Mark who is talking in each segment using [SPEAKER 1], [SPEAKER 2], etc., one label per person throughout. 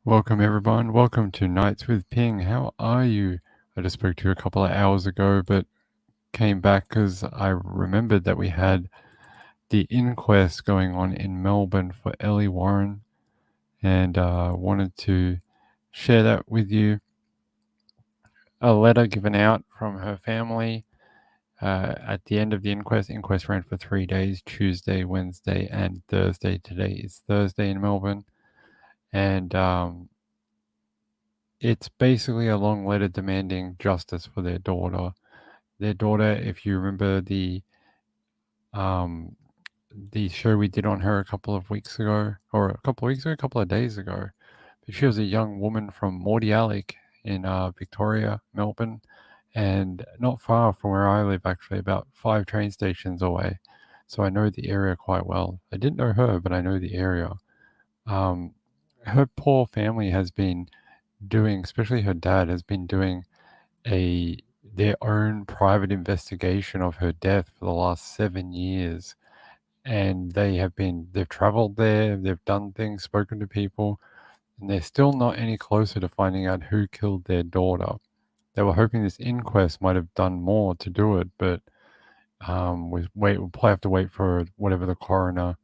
[SPEAKER 1] Welcome everyone. Welcome to Nights with Ping. How are you? I just spoke to you a couple of hours ago, but came back because I remembered that we had the inquest going on in Melbourne for Elly Warren, and wanted to share that with you. A letter given out from her family at the end of the inquest. Inquest ran for 3 days: Tuesday, Wednesday, and Thursday. Today is Thursday in Melbourne, and it's basically a long letter demanding justice for their daughter. Their daughter, if you remember um, the show we did on her a couple of weeks ago, or a couple of days ago, but she was a young woman from Mordialloc in Victoria, Melbourne, and not far from where I live, actually, about 5 train stations away. So I know the area quite well. I didn't know her, but I know the area. Um, Her poor family has been doing, especially her dad, has been doing a their own private investigation of her death for the last 7 years, and they've traveled there, they've done things, spoken to people, and they're still not any closer to finding out who killed their daughter. They were hoping this inquest might have done more to do it, but we'll probably have to wait for whatever the coroner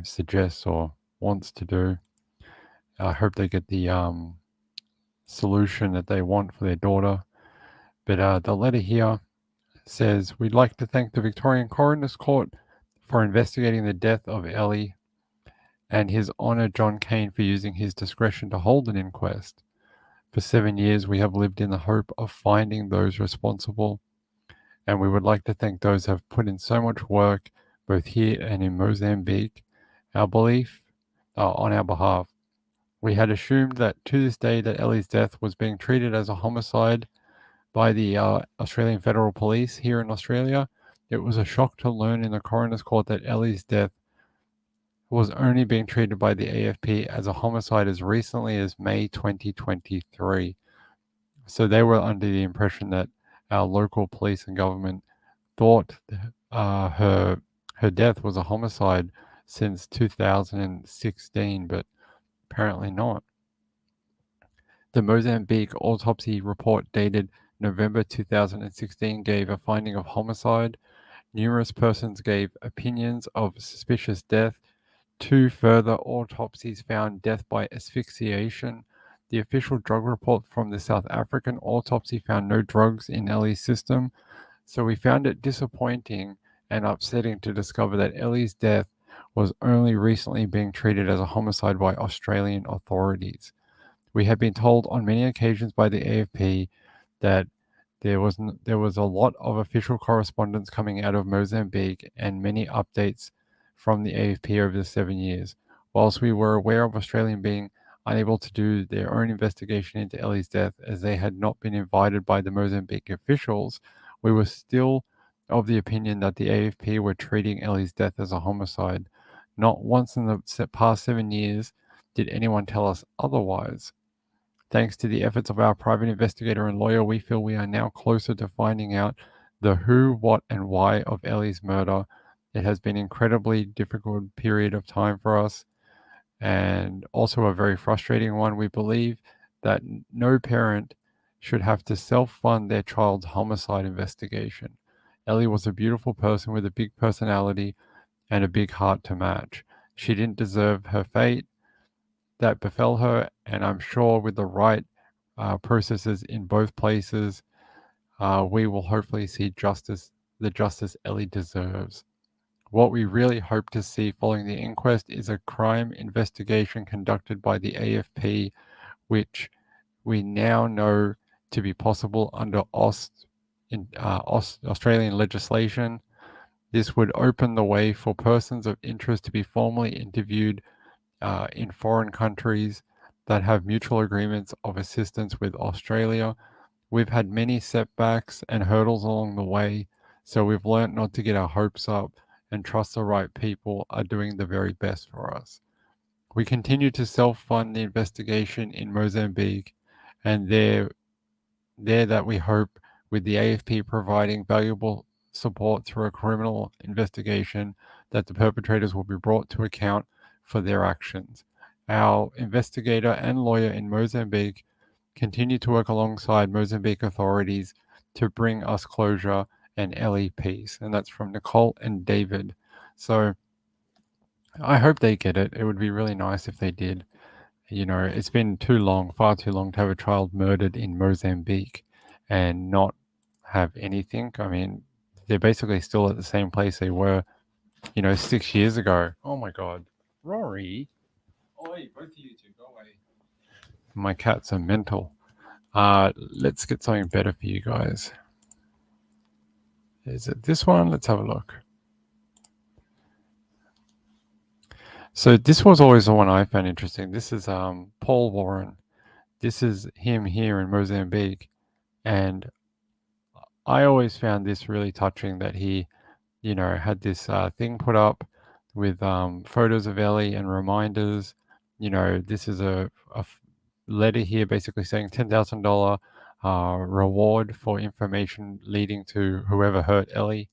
[SPEAKER 1] suggests or wants to do. I hope they get the solution that they want for their daughter. But the letter here says, "We'd like to thank the Victorian Coroner's Court for investigating the death of Elly, and His Honour John Cain for using his discretion to hold an inquest. For 7 years we have lived in the hope of finding those responsible, and we would like to thank those who have put in so much work, both here and in Mozambique, our belief on our behalf. We had assumed that to this day that Elly's death was being treated as a homicide by the Australian Federal Police here in Australia. It was a shock to learn in the coroner's court that Elly's death was only being treated by the AFP as a homicide as recently as May 2023. So they were under the impression that our local police and government thought her death was a homicide since 2016, but apparently not. The Mozambique autopsy report dated November 2016 gave a finding of homicide. Numerous persons gave opinions of suspicious death. 2 further autopsies found death by asphyxiation. The official drug report from the South African autopsy found no drugs in Elly's system. So we found it disappointing and upsetting to discover that Elly's death was only recently being treated as a homicide by Australian authorities. We have been told on many occasions by the AFP that there was a lot of official correspondence coming out of Mozambique and many updates from the AFP over the 7 years. Whilst we were aware of Australians being unable to do their own investigation into Elly's death as they had not been invited by the Mozambique officials, we were still of the opinion that the AFP were treating Elly's death as a homicide. Not once in the past 7 years did anyone tell us otherwise. Thanks to the efforts of our private investigator and lawyer, we feel we are now closer to finding out the who, what, and why of Elly's murder. It has been an incredibly difficult period of time for us, and also a very frustrating one. We believe that no parent should have to self-fund their child's homicide investigation. Elly was a beautiful person with a big personality and a big heart to match. She didn't deserve her fate that befell her, and I'm sure with the right processes in both places, we will hopefully see the justice Elly deserves. What we really hope to see following the inquest is a crime investigation conducted by the AFP, which we now know to be possible under Australian legislation. This would open the way for persons of interest to be formally interviewed in foreign countries that have mutual agreements of assistance with Australia. We've had many setbacks and hurdles along the way, so we've learnt not to get our hopes up and trust the right people are doing the very best for us. We continue to self-fund the investigation in Mozambique, and there that we hope, with the AFP providing valuable support through a criminal investigation, that the perpetrators will be brought to account for their actions. Our investigator and lawyer in Mozambique continue to work alongside Mozambique authorities to bring us closure and Elly peace. And that's from Nicole and David. So I hope they get it. It would be really nice if they did. It's been too long, far too long, to have a child murdered in Mozambique and not have anything. I mean, they're basically still at the same place they were, 6 years ago. Oh my God. Rory. Oi, both of you two, go away. My cats are mental. Let's get something better for you guys. Is it this one? Let's have a look. So this was always the one I found interesting. This is Paul Warren. This is him here in Mozambique. And I always found this really touching that he, had this thing put up with photos of Elly and reminders. This is a letter here basically saying $10,000 reward for information leading to whoever hurt Elly,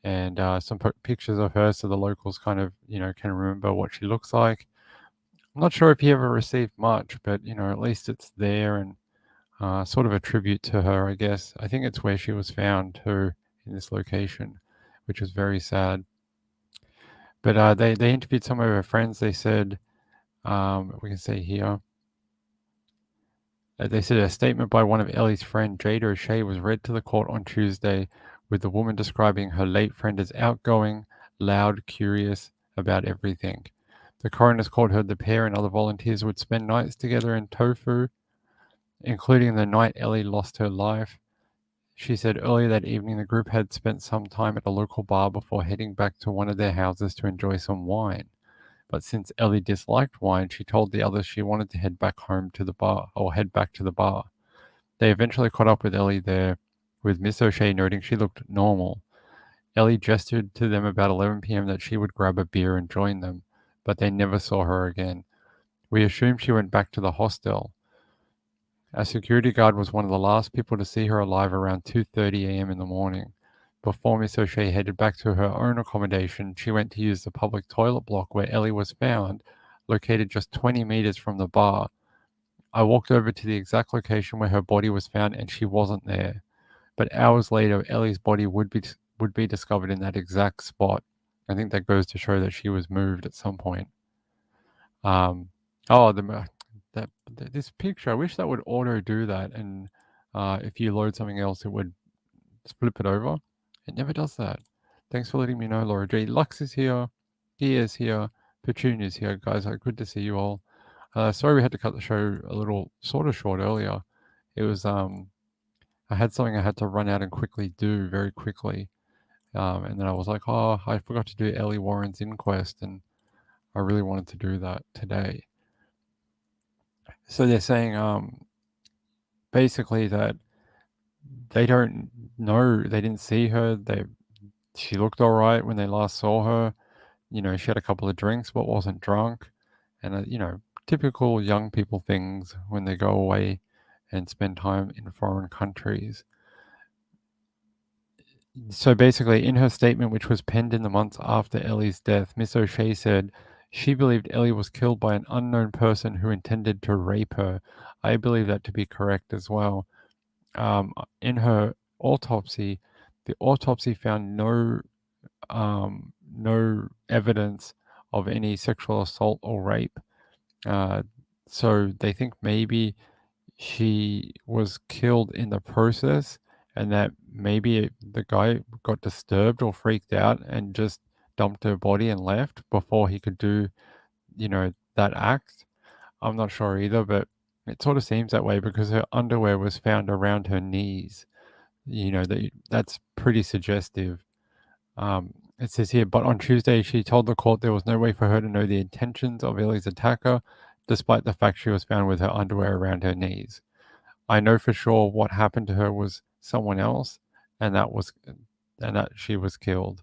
[SPEAKER 1] and some pictures of her so the locals kind of, can remember what she looks like. I'm not sure if he ever received much, but, at least it's there, and sort of a tribute to her, I guess. I think it's where she was found too, in this location, which was very sad. But they interviewed some of her friends. They said, we can see here, they said a statement by one of Elly's friend, Jada O'Shea, was read to the court on Tuesday, with the woman describing her late friend as outgoing, loud, curious about everything. The coroner's court heard the pair and other volunteers would spend nights together in Tofu, including the night Elly lost her life. She said earlier that evening the group had spent some time at a local bar before heading back to one of their houses to enjoy some wine. But since Elly disliked wine, she told the others she wanted to head back home to the bar, or head back to the bar. They eventually caught up with Elly there, with Miss O'Shea noting she looked normal. Elly gestured to them about 11 p.m. that she would grab a beer and join them, but they never saw her again. We assumed she went back to the hostel. A security guard was one of the last people to see her alive around 2:30 a.m. in the morning. Before Miss O'Shea headed back to her own accommodation, she went to use the public toilet block where Elly was found, located just 20 meters from the bar. I walked over to the exact location where her body was found and she wasn't there. But hours later, Elly's body would be discovered in that exact spot. I think that goes to show that she was moved at some point. Um, oh, this picture. I wish that would auto do that, and if you load something else, it would flip it over. It never does that. Thanks for letting me know, Laura G. Lux is here. He is here. Petunia's here, guys. Good to see you all. Sorry we had to cut the show a little sort of short earlier. It was I had something I had to run out and quickly do very quickly. And then I was like, oh, I forgot to do Elly Warren's Inquest, and I really wanted to do that today. So they're saying basically that they don't know, they didn't see her. She looked all right when they last saw her. She had a couple of drinks but wasn't drunk, and typical young people things when they go away and spend time in foreign countries. So basically, in her statement, which was penned in the months after Elly's death, Miss O'Shea said she believed Elly was killed by an unknown person who intended to rape her. I believe that to be correct as well. In her autopsy, the autopsy found no evidence of any sexual assault or rape. So they think maybe she was killed in the process, and that maybe the guy got disturbed or freaked out and just dumped her body and left before he could do, that act. I'm not sure either, but it sort of seems that way because her underwear was found around her knees. That's pretty suggestive. It says here, but on Tuesday, she told the court there was no way for her to know the intentions of Elly's attacker, despite the fact she was found with her underwear around her knees. I know for sure what happened to her was someone else, and that she was killed.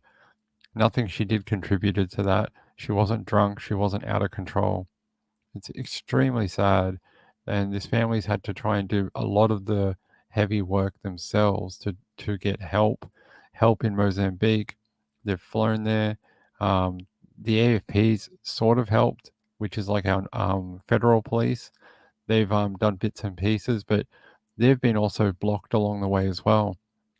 [SPEAKER 1] Nothing she did contributed to that. She wasn't drunk. She wasn't out of control. It's extremely sad, and this family's had to try and do a lot of the heavy work themselves to get help in Mozambique. They've flown there. The AFP's sort of helped which is like our federal police. They've done bits and pieces, but they've been also blocked along the way as well.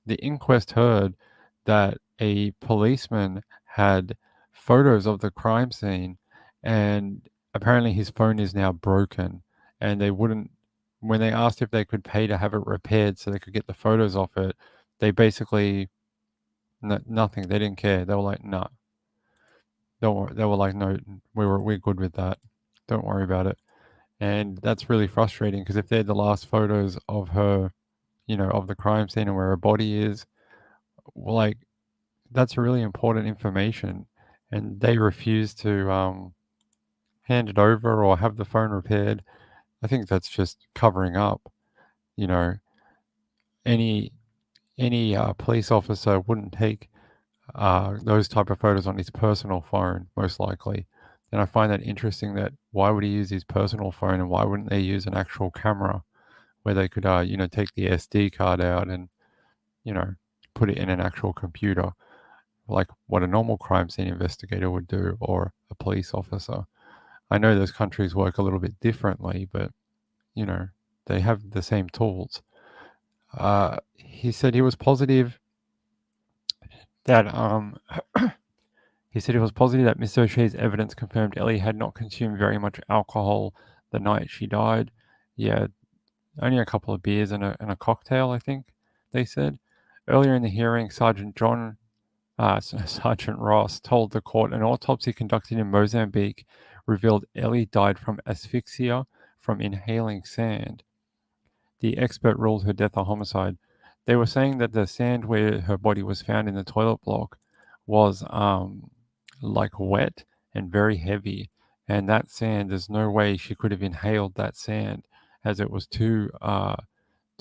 [SPEAKER 1] The inquest heard that a policeman had photos of the crime scene, and apparently his phone is now broken, and they wouldn't. When they asked if they could pay to have it repaired so they could get the photos off it, they basically nothing. They didn't care. They were like, "No, don't worry." They were like, "No, we're good with that. Don't worry about it." And that's really frustrating because if they're the last photos of her, of the crime scene and where her body is, well, like that's really important information, and they refuse to hand it over or have the phone repaired. I think that's just covering up. You know, any police officer wouldn't take those type of photos on his personal phone, most likely. And I find that interesting. That why would he use his personal phone, and why wouldn't they use an actual camera where they could, take the SD card out and you know, put it in an actual computer, like what a normal crime scene investigator would do or a police officer. I know those countries work a little bit differently, but you know, they have the same tools. He said he was positive that Miss O'Shea's evidence confirmed Ellie had not consumed very much alcohol the night she died. Yeah, only a couple of beers and a cocktail, I think they said. Earlier in the hearing, Sergeant Ross told the court an autopsy conducted in Mozambique revealed Ellie died from asphyxia from inhaling sand. The expert ruled her death a homicide. They were saying that the sand where her body was found in the toilet block was like wet and very heavy, and that sand, there's no way she could have inhaled that sand as it was too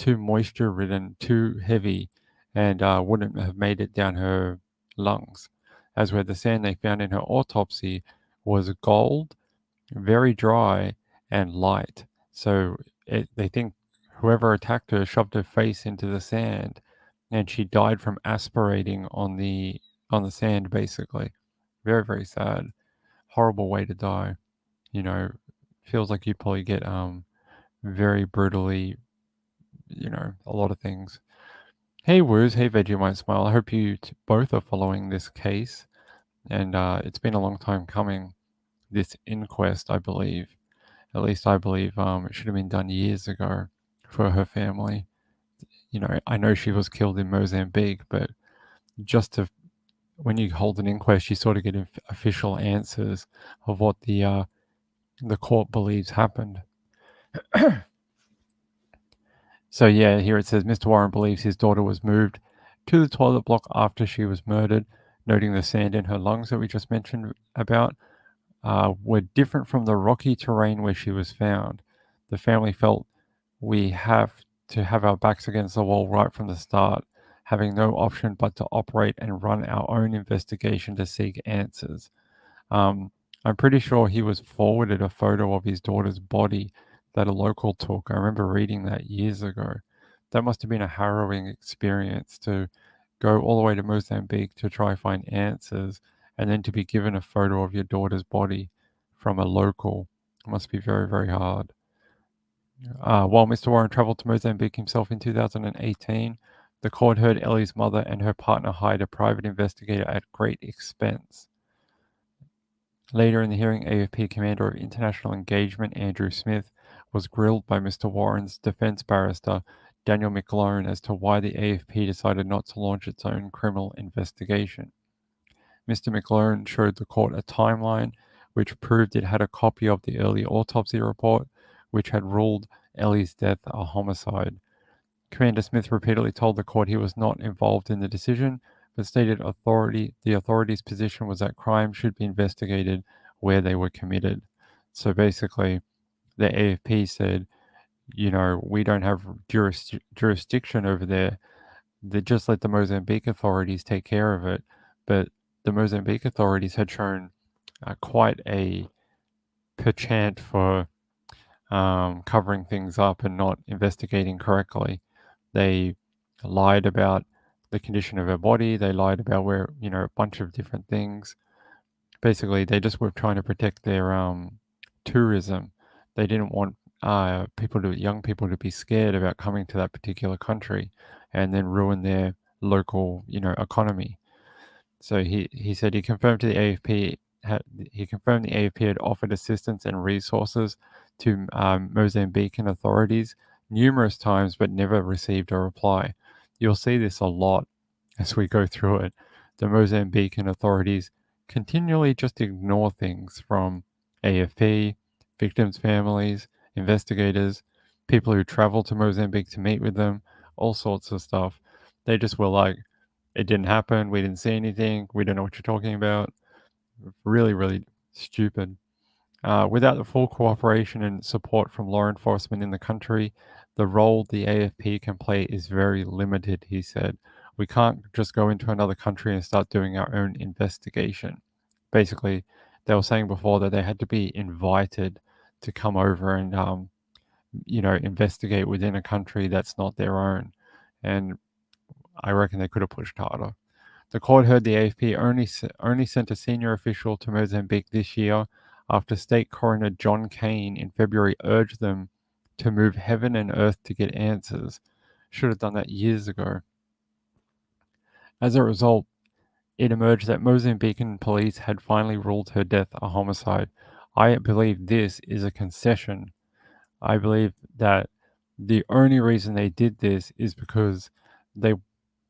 [SPEAKER 1] moisture ridden, too heavy, and wouldn't have made it down her lungs. As where the sand they found in her autopsy was gold, very dry, and light. So they think whoever attacked her shoved her face into the sand, and she died from aspirating on the sand, basically. Very, very sad. Horrible way to die. You know, feels like you probably get very brutally, a lot of things. Hey Woos, hey Vegemite Smile. I hope you both are following this case, and it's been a long time coming. This inquest, I believe, at least I believe, it should have been done years ago for her family. I know she was killed in Mozambique, but just to when you hold an inquest, you sort of get official answers of what the court believes happened. So yeah, here it says Mr. Warren believes his daughter was moved to the toilet block after she was murdered, noting the sand in her lungs that we just mentioned about were different from the rocky terrain where she was found. The family felt we have to have our backs against the wall right from the start, having no option but to operate and run our own investigation to seek answers. Um, I'm pretty sure he was forwarded a photo of his daughter's body that a local took. I remember reading that years ago. That must have been a harrowing experience to go all the way to Mozambique to try find answers and then to be given a photo of your daughter's body from a local. It must be very, very hard. While Mr. Warren traveled to Mozambique himself in 2018, the court heard Ellie's mother and her partner hired a private investigator at great expense. Later in the hearing, AFP Commander of International Engagement Andrew Smith was grilled by Mr. Warren's defense barrister, Daniel McLone, as to why the AFP decided not to launch its own criminal investigation. Mr. McLone showed the court a timeline which proved it had a copy of the early autopsy report, which had ruled Ellie's death a homicide. Commander Smith repeatedly told the court he was not involved in the decision, but stated the authorities' position was that crimes should be investigated where they were committed. So basically, the AFP said, we don't have jurisdiction over there. They just let the Mozambique authorities take care of it. But the Mozambique authorities had shown quite a penchant for covering things up and not investigating correctly. They lied about the condition of her body. They lied about where, a bunch of different things. Basically, they just were trying to protect tourism. They didn't want young people to be scared about coming to that particular country and then ruin their local, economy. So he said he confirmed to the AFP he confirmed the AFP had offered assistance and resources to Mozambican authorities numerous times, but never received a reply. You'll see this a lot as we go through it. The Mozambican authorities continually just ignore things from AFP, victims' families, investigators, people who travel to Mozambique to meet with them, all sorts of stuff. They just were like, it didn't happen. We didn't see anything. We don't know what you're talking about. Really, really stupid. Without the full cooperation and support from law enforcement in the country, the role the AFP can play is very limited, he said. We can't just go into another country and start doing our own investigation. Basically, they were saying before that they had to be invited to come over and, investigate within a country that's not their own. And I reckon they could have pushed harder. The court heard the AFP only sent a senior official to Mozambique this year after State Coroner John Kane in February urged them to move heaven and earth to get answers. Should have done that years ago. As a result, it emerged that Mozambican police had finally ruled her death a homicide. I believe this is a concession. I believe that the only reason they did this is because they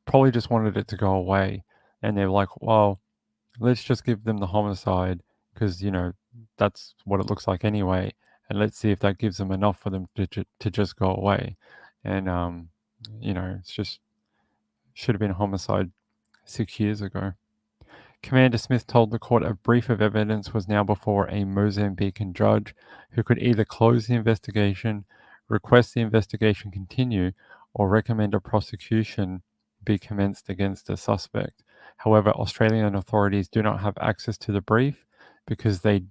[SPEAKER 1] probably just wanted it to go away. And they're like, well, let's just give them the homicide because, that's what it looks like anyway. And let's see if that gives them enough for them to just go away. And, it's just should have been a homicide 6 years ago. Commander Smith told the court a brief of evidence was now before a Mozambican judge who could either close the investigation, request the investigation continue, or recommend a prosecution be commenced against a suspect. However, Australian authorities do not have access to the brief because they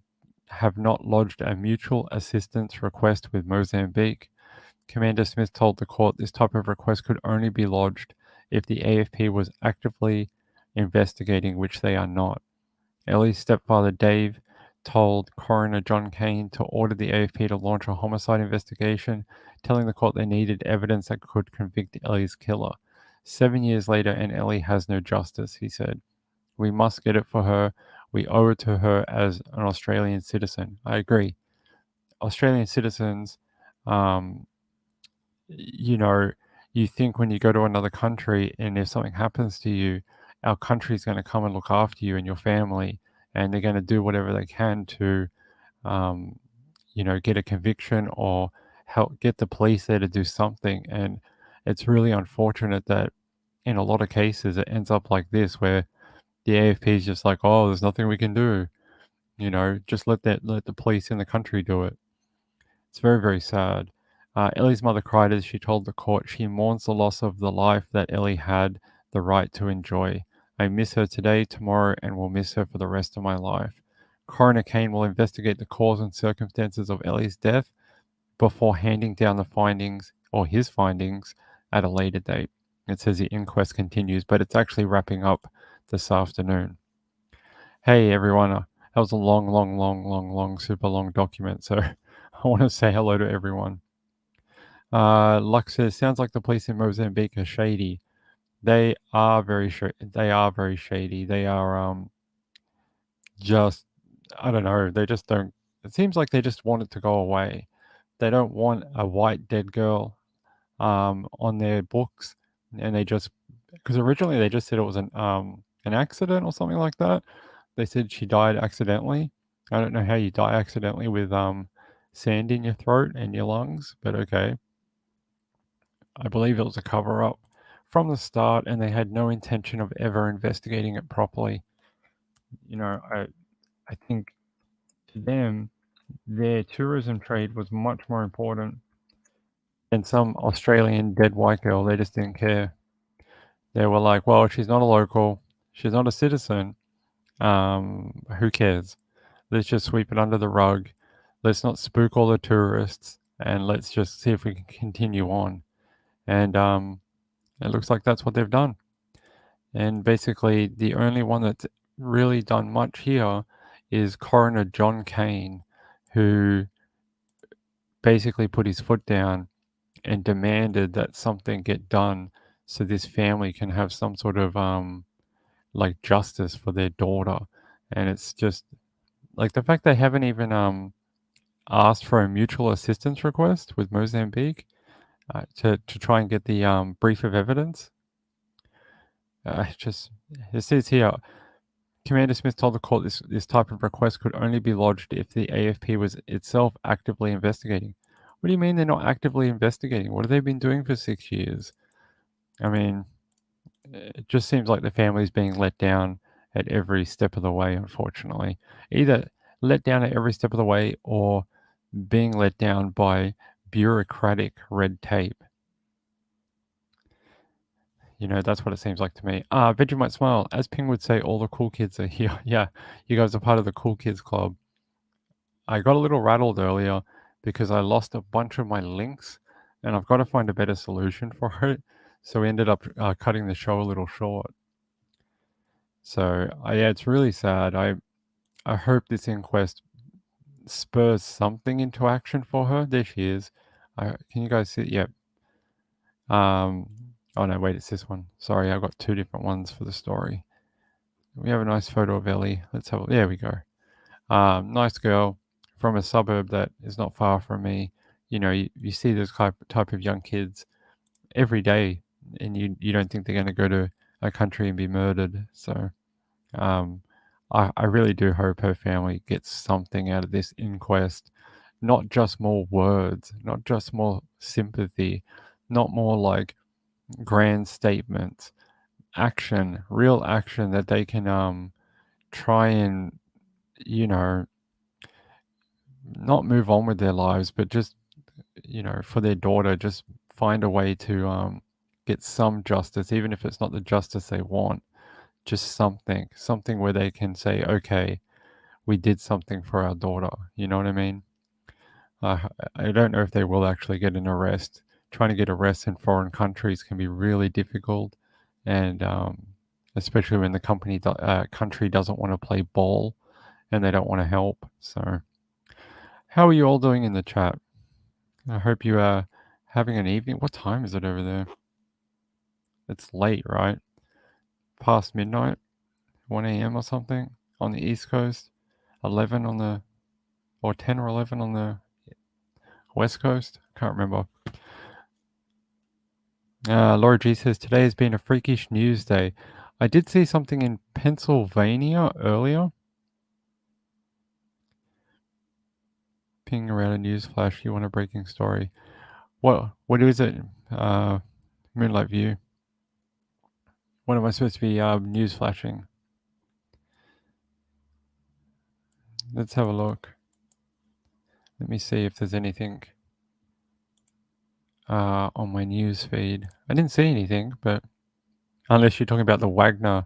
[SPEAKER 1] have not lodged a mutual assistance request with Mozambique. Commander Smith told the court this type of request could only be lodged if the AFP was actively investigating, which they are not. Elly's stepfather Dave told Coroner John Kane to order the AFP to launch a homicide investigation, telling the court they needed evidence that could convict Elly's killer. 7 years later, and Elly has no justice, he said. We must get it for her. We owe it to her as an Australian citizen. I agree. Australian citizens, um, you know, you think when you go to another country and if something happens to you, our country's going to come and look after you and your family, and they're going to do whatever they can to, um, get a conviction or help get the police there to do something. And it's really unfortunate that in a lot of cases it ends up like this, where the AFP is just like, oh, there's nothing we can do. Just let the police in the country do it. It's very, very sad. Elly's mother cried as she told the court she mourns the loss of the life that Elly had the right to enjoy. I miss her today, tomorrow, and will miss her for the rest of my life. Coroner Kane will investigate the cause and circumstances of Elly's death before handing down the findings or his findings at a later date. It says the inquest continues, but it's actually wrapping up this afternoon. Hey everyone, that was a long, super long document, so I want to say hello to everyone. Lux says, sounds like the police in Mozambique are shady. They are very shady. They are just, I don't know, they just don't, it seems like they just want it to go away. They don't want a white dead girl on their books, and they just, because originally they just said it was an accident or something like that. They said she died accidentally. I don't know how you die accidentally with sand in your throat and your lungs, but okay. I believe it was a cover up from the start, and they had no intention of ever investigating it properly. I think to them, their tourism trade was much more important than some Australian dead white girl. They just didn't care. They were like, well, she's not a local, she's not a citizen. Who cares? Let's just sweep it under the rug. Let's not spook all the tourists, and let's just see if we can continue on. And it looks like that's what they've done. And basically, the only one that's really done much here is Coroner John Kane, who basically put his foot down and demanded that something get done so this family can have some sort of like justice for their daughter. And it's just like the fact they haven't even asked for a mutual assistance request with Mozambique to try and get the brief of evidence. Just it says here, Commander Smith told the court this type of request could only be lodged if the AFP was itself actively investigating. What do you mean they're not actively investigating? What have they been doing for 6 years? I mean, it just seems like the family's being let down at every step of the way, unfortunately. Either let down at every step of the way or being let down by bureaucratic red tape. You know, that's what it seems like to me. Vegemite Smile, as Ping would say, all the cool kids are here. Yeah, you guys are part of the cool kids club. I got a little rattled earlier because I lost a bunch of my links and I've got to find a better solution for it. So we ended up cutting the show a little short. So yeah, it's really sad. I hope this inquest spurs something into action for her. There she is. Can you guys see? Yep. Oh no, wait, it's this one. Sorry, I've got two different ones for the story. We have a nice photo of Elly. Let's have. There we go. Nice girl from a suburb that is not far from me. You know, you see this type of young kids every day, and you don't think they're going to go to a country and be murdered. So, I really do hope her family gets something out of this inquest, not just more words, not just more sympathy, not more like grand statements, action, real action that they can try and, you know, not move on with their lives, but just, you know, for their daughter, just find a way to get some justice, even if it's not the justice they want, just something where they can say, okay, we did something for our daughter. You know what I mean? I don't know if they will actually get an arrest. Trying to get arrests in foreign countries can be really difficult, and especially when the country doesn't want to play ball and they don't want to help. So, how are you all doing in the chat? I hope you are having an evening. What time is it over there? It's late, right? Past midnight, 1 a.m. or something on the East Coast, 11 on the, or 10 or 11 on the West Coast. Can't remember. Laura G says, today has been a freakish news day. I did see something in Pennsylvania earlier. Ping around a news flash. You want a breaking story? What is it? Moonlight View. What am I supposed to be news flashing? Let's have a look. Let me see if there's anything on my news feed. I didn't see anything, but unless you're talking about the Wagner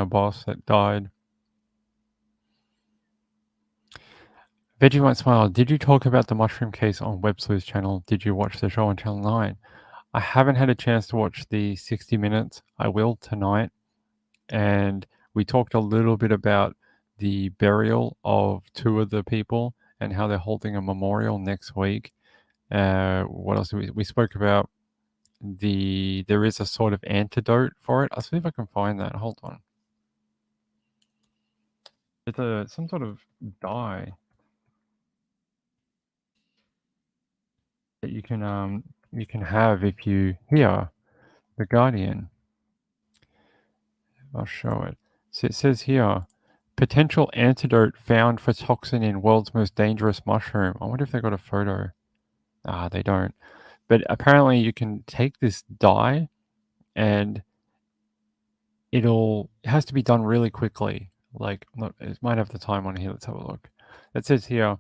[SPEAKER 1] boss that died. Vegemite Smile, did you talk about the mushroom case on Web Sleuth's channel? Did you watch the show on Channel 9? I haven't had a chance to watch the 60 Minutes. I will tonight. And we talked a little bit about the burial of two of the people and how they're holding a memorial next week. What else? We spoke about there is a sort of antidote for it. I'll see if I can find that. Hold on. It's some sort of dye that you can have if you here the Guardian. I'll show it. So it says here, potential antidote found for toxin in world's most dangerous mushroom. I wonder if they got a photo. They don't. But apparently you can take this dye and it has to be done really quickly. Like, it might have the time on here. Let's have a look. It says here,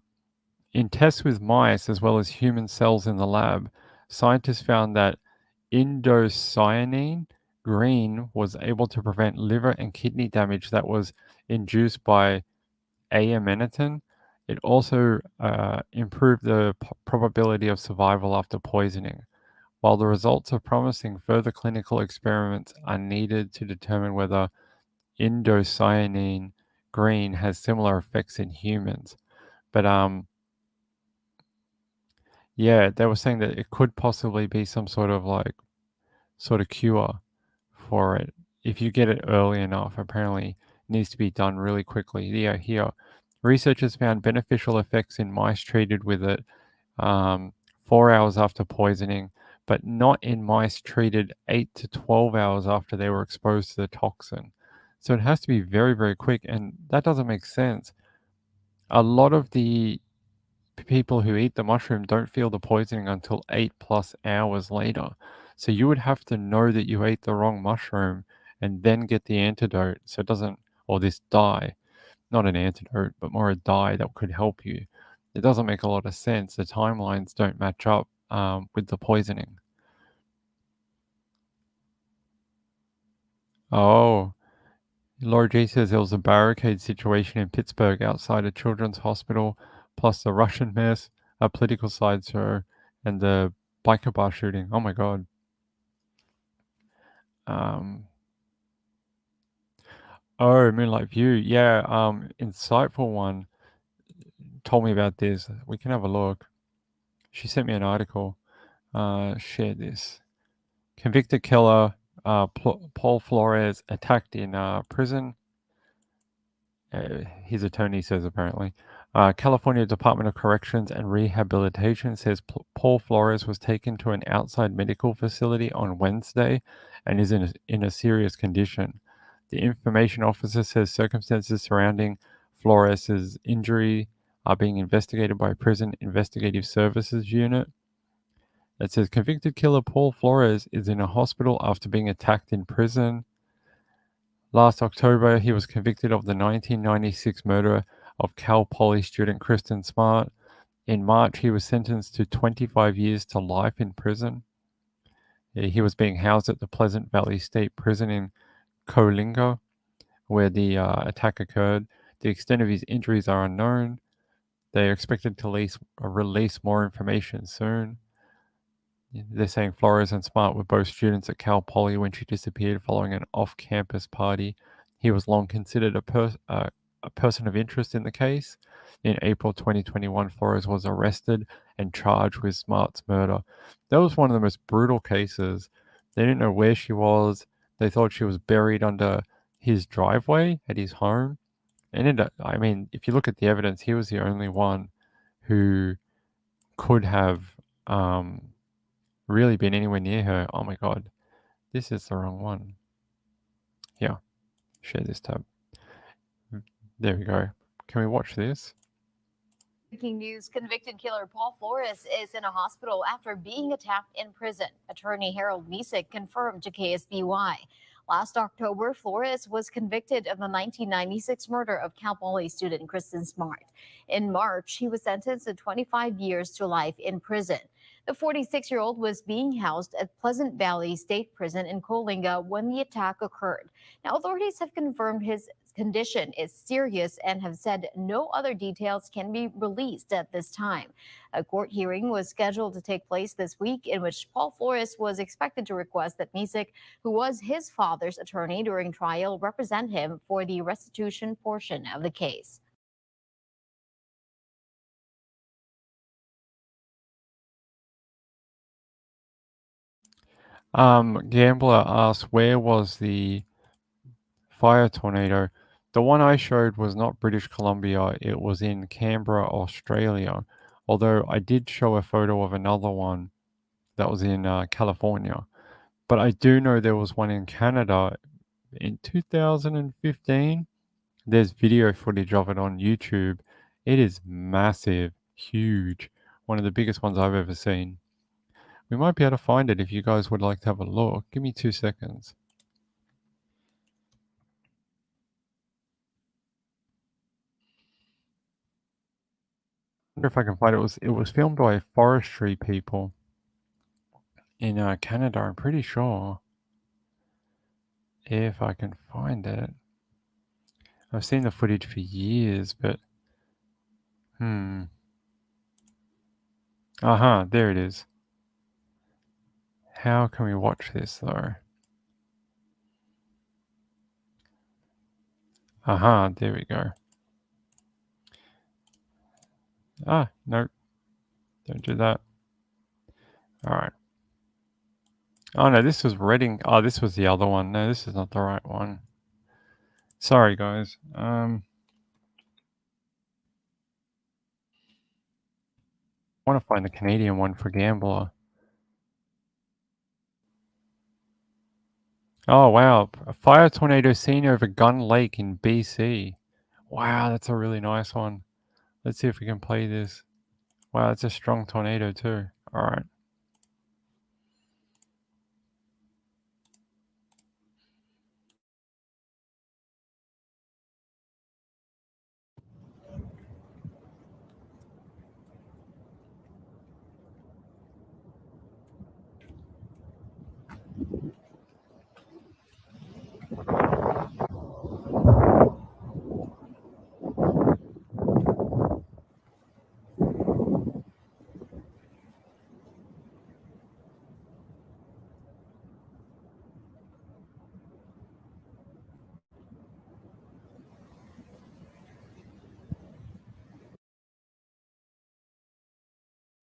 [SPEAKER 1] in tests with mice as well as human cells in the lab, scientists found that indocyanine green was able to prevent liver and kidney damage that was induced by amanitin. It also improved the probability of survival after poisoning. While the results are promising, further clinical experiments are needed to determine whether indocyanine green has similar effects in humans. But yeah, they were saying that it could possibly be some sort of cure for it. If you get it early enough, apparently it needs to be done really quickly. Yeah, here. Researchers found beneficial effects in mice treated with it 4 hours after poisoning, but not in mice treated 8 to 12 hours after they were exposed to the toxin. So it has to be very, very quick, and that doesn't make sense. A lot of the people who eat the mushroom don't feel the poisoning until 8+ hours later. So you would have to know that you ate the wrong mushroom and then get the antidote so it doesn't, or this dye, not an antidote, but more a dye that could help you. It doesn't make a lot of sense. The timelines don't match up with the poisoning. Oh, Laura G says there was a barricade situation in Pittsburgh outside a children's hospital, plus the Russian mess, a political sideshow, and the biker bar shooting. Oh my god. Um, oh, Moonlight View. Yeah, insightful one told me about this. We can have a look. She sent me an article. Share this. Convicted killer Paul Flores attacked in prison. His attorney says apparently. California Department of Corrections and Rehabilitation says Paul Flores was taken to an outside medical facility on Wednesday and is in a serious condition. The information officer says circumstances surrounding Flores's injury are being investigated by Prison Investigative Services Unit. It says convicted killer Paul Flores is in a hospital after being attacked in prison. Last October, he was convicted of the 1996 murder of Cal Poly student Kristen Smart. In March, he was sentenced to 25 years to life in prison. He was being housed at the Pleasant Valley State Prison in Coalinga, where the attack occurred. The extent of his injuries are unknown. They are expected to release more information soon. They're saying Flores and Smart were both students at Cal Poly when she disappeared following an off-campus party. He was long considered a person of interest in the case. In April 2021, Flores was arrested and charged with Smart's murder. That was one of the most brutal cases. They didn't know where she was. They thought she was buried under his driveway at his home. And I mean, if you look at the evidence, he was the only one who could have really been anywhere near her. Oh my god, this is the wrong one. Here, share this tab. There we go. Can we watch this?
[SPEAKER 2] Breaking news, convicted killer Paul Flores is in a hospital after being attacked in prison. Attorney Harold Misick confirmed to KSBY. Last October, Flores was convicted of the 1996 murder of Cal Poly student Kristen Smart. In March, he was sentenced to 25 years to life in prison. The 46-year-old was being housed at Pleasant Valley State Prison in Coalinga when the attack occurred. Now, authorities have confirmed his condition is serious and have said no other details can be released at this time. A court hearing was scheduled to take place this week in which Paul Flores was expected to request that Misick, who was his father's attorney during trial, represent him for the restitution portion of the case.
[SPEAKER 1] Gambler asks, where was the fire tornado? The one I showed was not British Columbia, it was in Canberra, Australia. Although I did show a photo of another one that was in California. But I do know there was one in Canada in 2015. There's video footage of it on YouTube. It is massive, huge. One of the biggest ones I've ever seen. We might be able to find it if you guys would like to have a look. Give me 2 seconds. I wonder if I can find it. It was filmed by forestry people in Canada, I'm pretty sure. If I can find it. I've seen the footage for years, but there it is. How can we watch this though? There we go. Ah, no, don't do that. All right. Oh no, this was Reading. Oh, this was the other one. No, this is not the right one. Sorry, guys. I want to find the Canadian one for Gambler. Oh wow, a fire tornado seen over Gun Lake in BC. Wow, that's a really nice one. Let's see if we can play this. Wow, it's a strong tornado too. All right.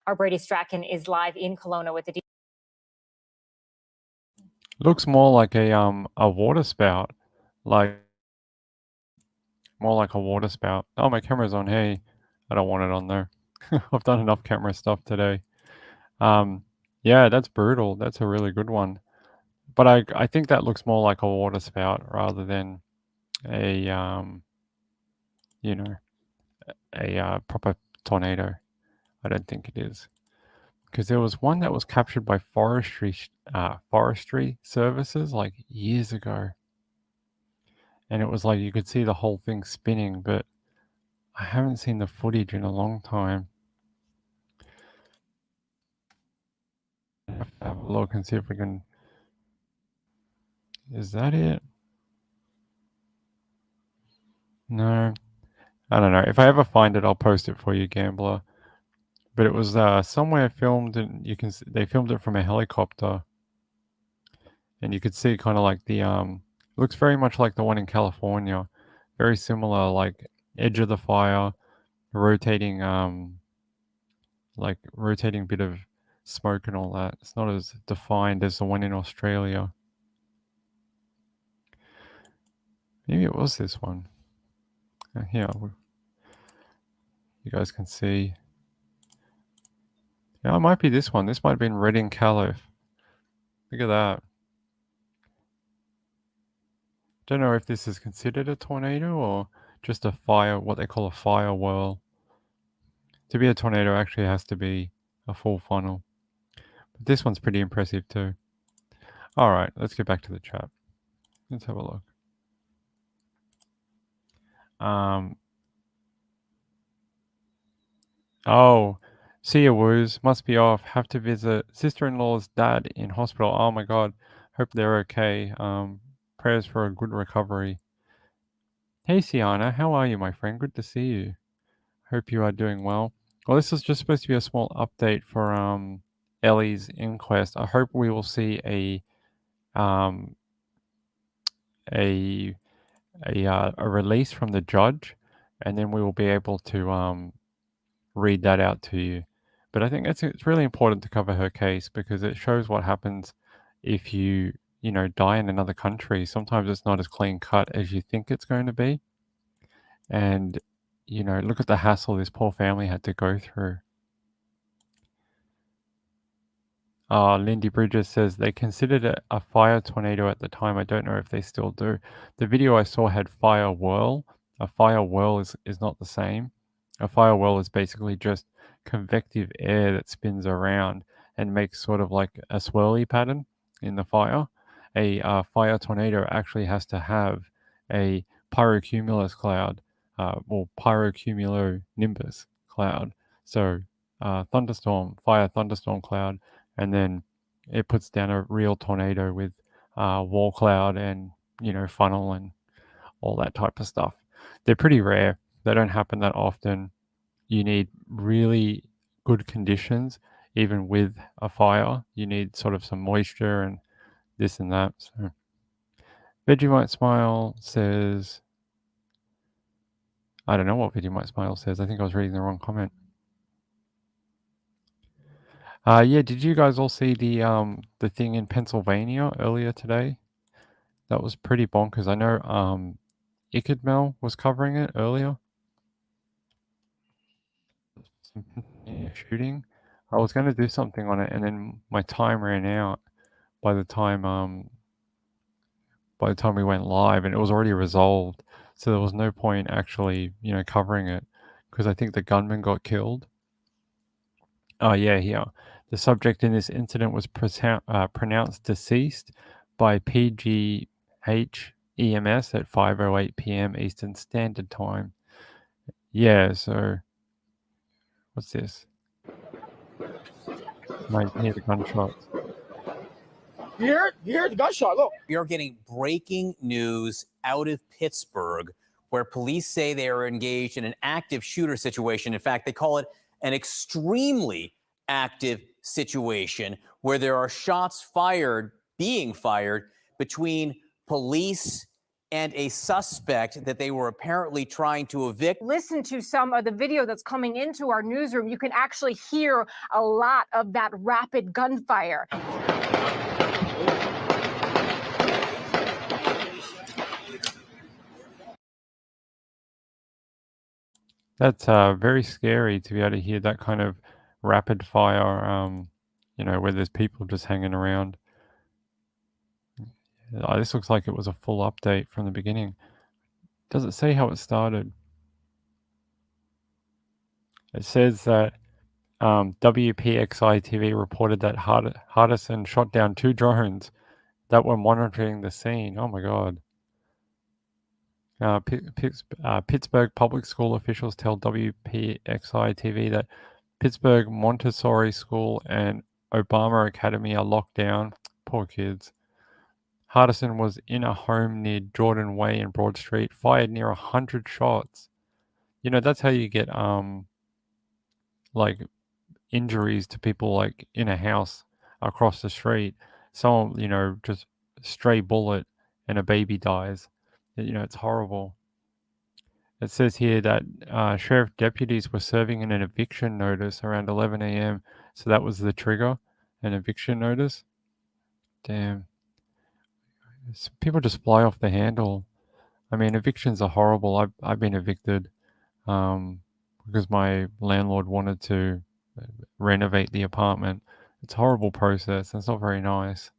[SPEAKER 3] Our Brady Strachan is live in Kelowna with the
[SPEAKER 1] Looks more like a water spout, like more like a water spout. Oh, my camera's on. Hey, I don't want it on there. I've done enough camera stuff today. Um, yeah, that's brutal. That's a really good one. But I think that looks more like a water spout rather than a you know a proper tornado. I don't think it is because there was one that was captured by forestry services like years ago, and it was like you could see the whole thing spinning, but I haven't seen the footage in a long time. I have to have a look and see if we can. Is that it? No, I don't know. If I ever find it, I'll post it for you, Gambler. But it was somewhere filmed, and they filmed it from a helicopter, and you could see kind of like the looks very much like the one in California, very similar, like edge of the fire, rotating like rotating bit of smoke and all that. It's not as defined as the one in Australia. Maybe it was this one. Here, you guys can see. Yeah, it might be this one. This might have been Reading Calif. Look at that. Don't know if this is considered a tornado or just a fire, what they call a fire whirl. To be a tornado, actually has to be a full funnel. But this one's pretty impressive too. All right, let's get back to the chat. Let's have a look. Um, oh, see ya, woos. Must be off. Have to visit sister-in-law's dad in hospital. Oh my god. Hope they're okay. Prayers for a good recovery. Hey, Sienna, how are you, my friend? Good to see you. Hope you are doing well. Well, this is just supposed to be a small update for Elly's inquest. I hope we will see um a a release from the judge, and then we will be able to read that out to you. But I think it's really important to cover her case because it shows what happens if you die in another country. Sometimes it's not as clean cut as you think it's going to be, and look at the hassle this poor family had to go through. Lindy Bridges says they considered it a fire tornado at the time. I don't know if they still do. The video I saw had fire whirl. A fire whirl is not the same. A fire whirl is basically just convective air that spins around and makes sort of like a swirly pattern in the fire. A fire tornado actually has to have a pyrocumulus cloud, or pyrocumulonimbus cloud. So thunderstorm, fire thunderstorm cloud, and then it puts down a real tornado with wall cloud and funnel and all that type of stuff. They're pretty rare. They don't happen that often. You need really good conditions, even with a fire. You need sort of some moisture and this and that. So, Vegemite Smile says, I don't know what Vegemite Smile says. I think I was reading the wrong comment. Yeah, did you guys all see the thing in Pennsylvania earlier today? That was pretty bonkers. I know Mel was covering it earlier. Shooting. I was going to do something on it, and then my time ran out by the time we went live, and it was already resolved. So there was no point actually, covering it because I think the gunman got killed. Oh yeah, here. The subject in this incident was pronounced deceased by PGH EMS at 5:08 p.m. Eastern Standard Time. Yeah, so what's this? Might hear the gunshots.
[SPEAKER 4] You hear the gunshot. Look. We are getting breaking news out of Pittsburgh, where police say they are engaged in an active shooter situation. In fact, they call it an extremely active situation where there are shots being fired between police and a suspect that they were apparently trying to evict.
[SPEAKER 3] Listen to some of the video that's coming into our newsroom. You can actually hear a lot of that rapid gunfire.
[SPEAKER 1] That's very scary to be able to hear that kind of rapid fire, where there's people just hanging around. This looks like it was a full update from the beginning. Does it say how it started? It says that WPXI TV reported that Hardison shot down 2 drones that were monitoring the scene. Oh my god. Pittsburgh public school officials tell WPXI TV that Pittsburgh Montessori School and Obama Academy are locked down. Poor kids. Hardison was in a home near Jordan Way in Broad Street, fired near 100 shots. That's how you get like injuries to people like in a house across the street. Someone, just stray bullet and a baby dies. It's horrible. It says here that sheriff deputies were serving an eviction notice around 11 a.m. So that was the trigger, an eviction notice. Damn. People just fly off the handle. I mean, evictions are horrible. I've been evicted because my landlord wanted to renovate the apartment. It's a horrible process. It's not very nice.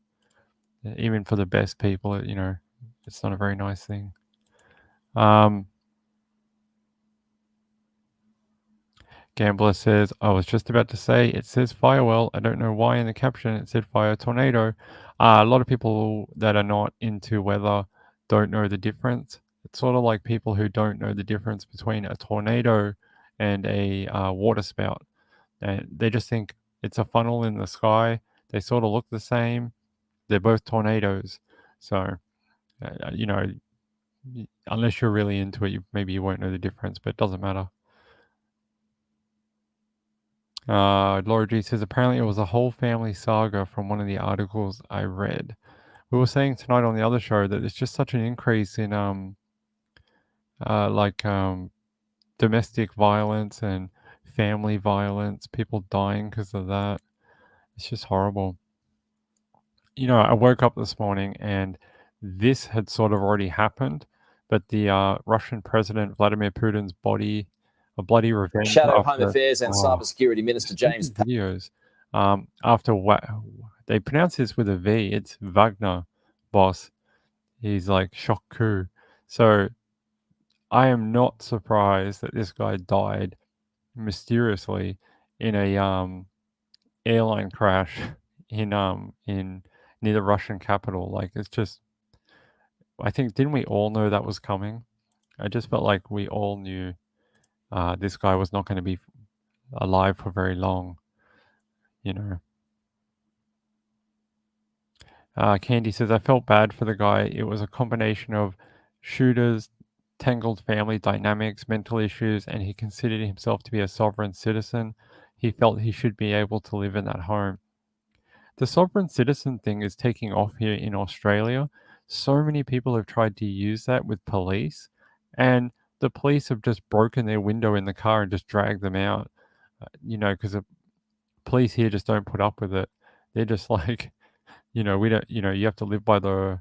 [SPEAKER 1] Even for the best people, it's not a very nice thing. Gambler says, I was just about to say, it says fire well. I don't know why in the caption it said fire tornado. A lot of people that are not into weather don't know the difference. It's sort of like people who don't know the difference between a tornado and a water spout. And they just think it's a funnel in the sky. They sort of look the same. They're both tornadoes. So, unless you're really into it, maybe you won't know the difference, but it doesn't matter. Laura G says, apparently it was a whole family saga from one of the articles I read. We were saying tonight on the other show that there's just such an increase in domestic violence and family violence, people dying because of that. It's just horrible. I woke up this morning and this had sort of already happened, but the Russian President Vladimir Putin's a bloody revenge.
[SPEAKER 5] Shadow Home Affairs and Cybersecurity Minister James
[SPEAKER 1] videos after they pronounce this with a V. It's Wagner boss. He's like shock coup. So I am not surprised that this guy died mysteriously in a airline crash in near the Russian capital. Like it's just, I think, didn't we all know that was coming? I just felt like we all knew this guy was not going to be alive for very long. Candy says, I felt bad for the guy. It was a combination of shooters, tangled family dynamics, mental issues, and he considered himself to be a sovereign citizen. He felt he should be able to live in that home. The sovereign citizen thing is taking off here in Australia. So many people have tried to use that with police, and the police have just broken their window in the car and just dragged them out, because police here just don't put up with it. They're just like, we don't, you have to live by the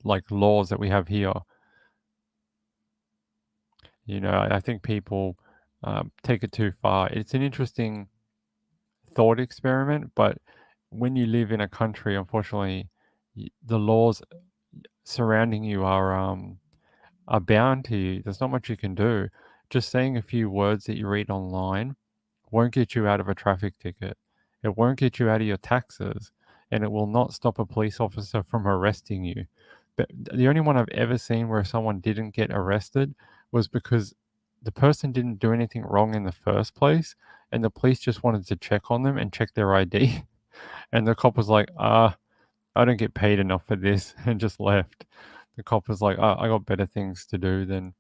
[SPEAKER 1] like laws that we have here. I think people take it too far. It's an interesting thought experiment, but when you live in a country, unfortunately, the laws surrounding you are bound to you. There's not much you can do. Just saying a few words that you read online won't get you out of a traffic ticket. It won't get you out of your taxes, and it will not stop a police officer from arresting you. But the only one I've ever seen where someone didn't get arrested was because the person didn't do anything wrong in the first place, and the police just wanted to check on them and check their ID. And the cop was like, I don't get paid enough for this, and just left. The cop was like, I got better things to do than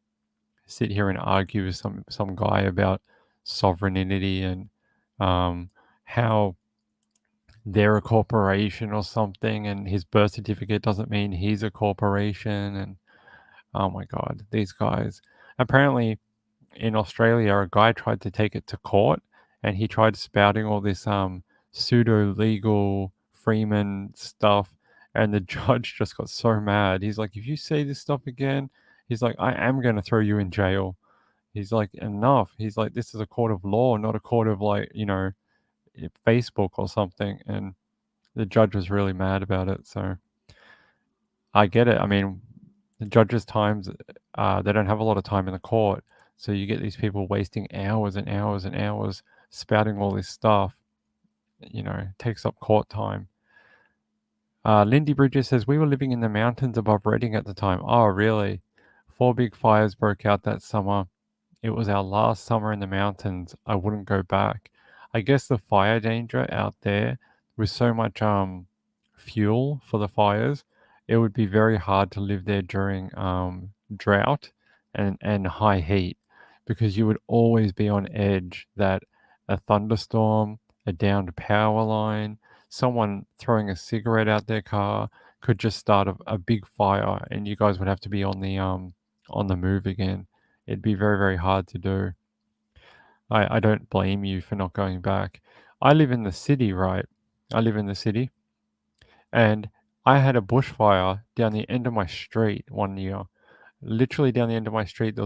[SPEAKER 1] sit here and argue with some guy about sovereignty and how they're a corporation or something, and his birth certificate doesn't mean he's a corporation. And oh my god, these guys. Apparently, in Australia, a guy tried to take it to court, and he tried spouting all this pseudo legal Freeman stuff, and the judge just got so mad. He's like, if you say this stuff again, he's like, I am going to throw you in jail. He's like, enough. He's like, this is a court of law, not a court of like, Facebook or something. And the judge was really mad about it. So I get it. I mean, the judges' times, they don't have a lot of time in the court. So you get these people wasting hours and hours and hours spouting all this stuff. Takes up court time. Lindy Bridges says, we were living in the mountains above Reading at the time. Oh, really? 4 big fires broke out that summer. It was our last summer in the mountains. I wouldn't go back. I guess the fire danger out there with so much fuel for the fires, it would be very hard to live there during drought and high heat, because you would always be on edge that a thunderstorm, a downed power line, someone throwing a cigarette out their car could just start a big fire, and you guys would have to be on the move again. It'd be very, very hard to do. I don't blame you for not going back. I live in the city, right? I live in the city, and I had a bushfire down the end of my street one year. Literally down the end of my street,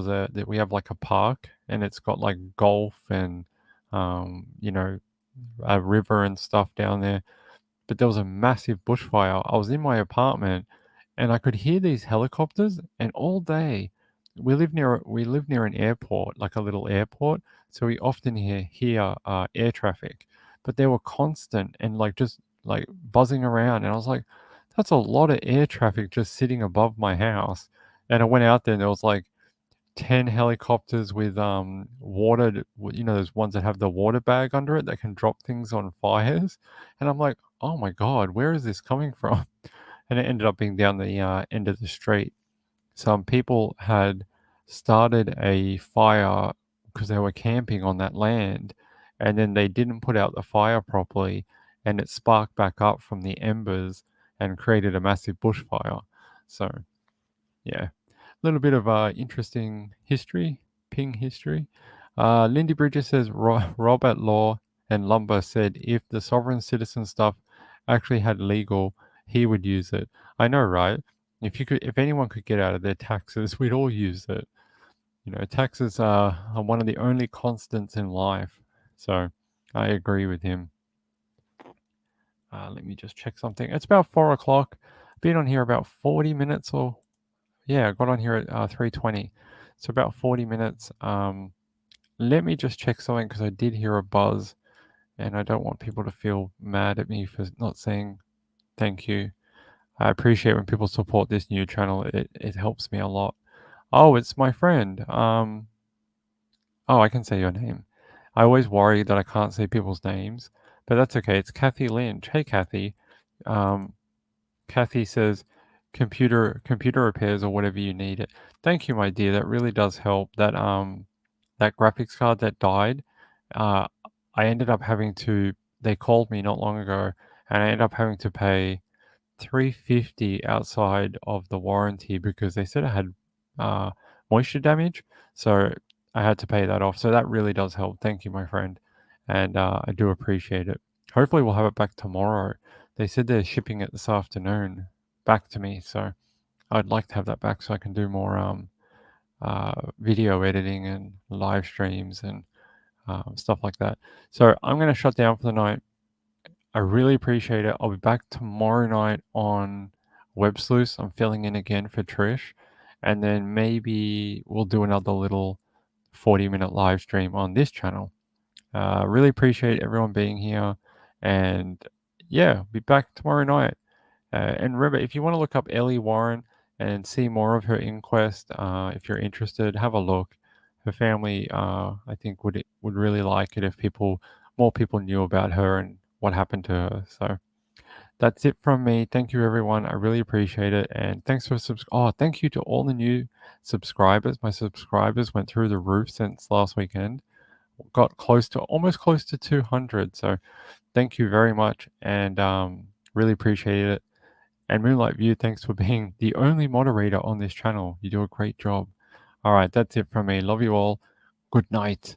[SPEAKER 1] we have like a park, and it's got like golf and a river and stuff down there. But there was a massive bushfire. I was in my apartment, and I could hear these helicopters, and all day we live near an airport, like a little airport, so we often hear air traffic. But they were constant and like just like buzzing around, and I was like, that's a lot of air traffic just sitting above my house. And I went out there, and there was like 10 helicopters with water, those ones that have the water bag under it that can drop things on fires. And I'm like, oh my god, where is this coming from? And it ended up being down the end of the street. Some people had started a fire because they were camping on that land, and then they didn't put out the fire properly, and it sparked back up from the embers and created a massive bushfire. So yeah, a little bit of interesting history, ping history. Lindy Bridges says Robert Law and Lumber said if the sovereign citizen stuff actually had legal, he would use it. I know, right? If anyone could get out of their taxes, we'd all use it. Taxes are one of the only constants in life. So I agree with him. Let me just check something. It's about 4 o'clock. Been on here about 40 minutes or... Yeah, I got on here at 3:20. So about 40 minutes. Let me just check something because I did hear a buzz, and I don't want people to feel mad at me for not saying thank you. I appreciate when people support this new channel. It helps me a lot. Oh, it's my friend. Oh, I can say your name. I always worry that I can't say people's names, but that's okay. It's Kathy Lynch. Hey, Kathy. Kathy says computer repairs or whatever you need it. Thank you, my dear. That really does help. That graphics card that died, I ended up having to. They called me not long ago, and I ended up having to pay $350 outside of the warranty because they said I had moisture damage, so I had to pay that off. So that really does help. Thank you, my friend. and I do appreciate it. Hopefully, we'll have it back tomorrow. They said they're shipping it this afternoon back to me, so I'd like to have that back so I can do more video editing and live streams and stuff like that. So I'm going to shut down for the night. I really appreciate it. I'll be back tomorrow night on Web Sleuths. I'm filling in again for Trish. And then maybe we'll do another little 40-minute live stream on this channel. Really appreciate everyone being here. And yeah, be back tomorrow night. And remember, if you want to look up Elly Warren and see more of her inquest, if you're interested, have a look. Her family, I think, would really like it if more people knew about her and what happened to her. So that's it from me. Thank you, everyone. I really appreciate it, and thanks for thank you to all the new subscribers. My subscribers went through the roof since last weekend. Got almost close to 200. So thank you very much, and really appreciate it. And Moonlight View, thanks for being the only moderator on this channel. You do a great job. All right, that's it from me. Love you all. Good night.